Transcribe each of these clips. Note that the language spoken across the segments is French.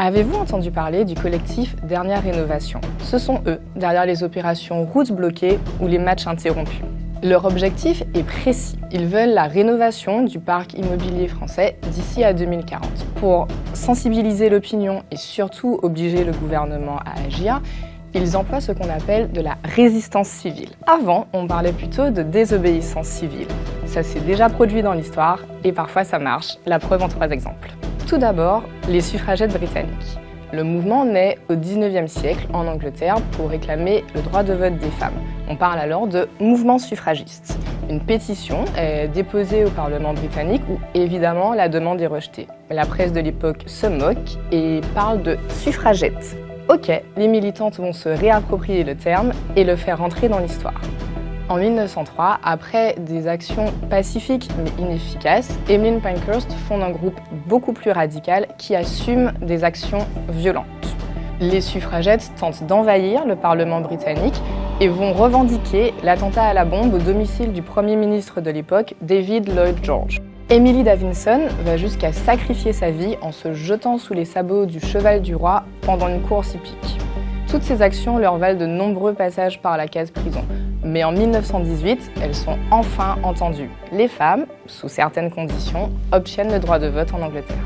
Avez-vous entendu parler du collectif Dernière Rénovation? Ce sont eux, derrière les opérations routes bloquées ou les matchs interrompus. Leur objectif est précis. Ils veulent la rénovation du parc immobilier français d'ici à 2040. Pour sensibiliser l'opinion et surtout obliger le gouvernement à agir, ils emploient ce qu'on appelle de la résistance civile. Avant, on parlait plutôt de désobéissance civile. Ça s'est déjà produit dans l'histoire et parfois ça marche. La preuve en 3 exemples. Tout d'abord, les suffragettes britanniques. Le mouvement naît au XIXe siècle en Angleterre pour réclamer le droit de vote des femmes. On parle alors de mouvement suffragiste. Une pétition est déposée au Parlement britannique où évidemment la demande est rejetée. La presse de l'époque se moque et parle de suffragettes. Ok, les militantes vont se réapproprier le terme et le faire rentrer dans l'histoire. En 1903, après des actions pacifiques mais inefficaces, Emmeline Pankhurst fonde un groupe beaucoup plus radical qui assume des actions violentes. Les suffragettes tentent d'envahir le Parlement britannique et vont revendiquer l'attentat à la bombe au domicile du Premier ministre de l'époque, David Lloyd George. Emily Davidson va jusqu'à sacrifier sa vie en se jetant sous les sabots du cheval du roi pendant une course hippique. Toutes ces actions leur valent de nombreux passages par la case prison. Mais en 1918, elles sont enfin entendues. Les femmes, sous certaines conditions, obtiennent le droit de vote en Angleterre.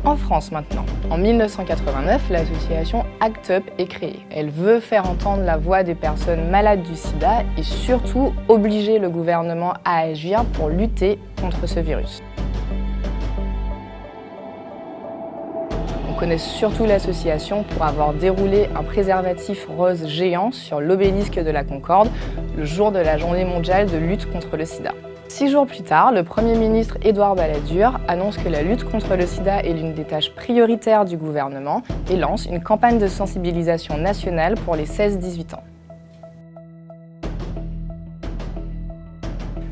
En France maintenant. En 1989, l'association ACT UP est créée. Elle veut faire entendre la voix des personnes malades du sida et surtout obliger le gouvernement à agir pour lutter contre ce virus. On connaît surtout l'association pour avoir déroulé un préservatif rose géant sur l'obélisque de la Concorde le jour de la journée mondiale de lutte contre le sida. 6 jours plus tard, le Premier ministre Édouard Balladur annonce que la lutte contre le sida est l'une des tâches prioritaires du gouvernement et lance une campagne de sensibilisation nationale pour les 16-18 ans.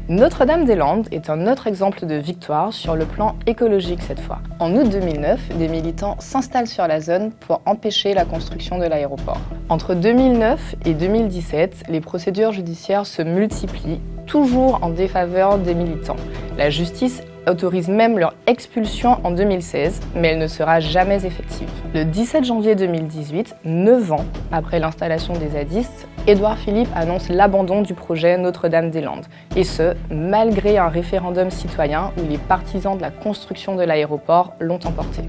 Notre-Dame-des-Landes est un autre exemple de victoire sur le plan écologique cette fois. En août 2009, des militants s'installent sur la zone pour empêcher la construction de l'aéroport. Entre 2009 et 2017, les procédures judiciaires se multiplient, toujours en défaveur des militants. La justice autorise même leur expulsion en 2016, mais elle ne sera jamais effective. Le 17 janvier 2018, 9 ans après l'installation des zadistes, Édouard Philippe annonce l'abandon du projet Notre-Dame-des-Landes, et ce, malgré un référendum citoyen où les partisans de la construction de l'aéroport l'ont emporté.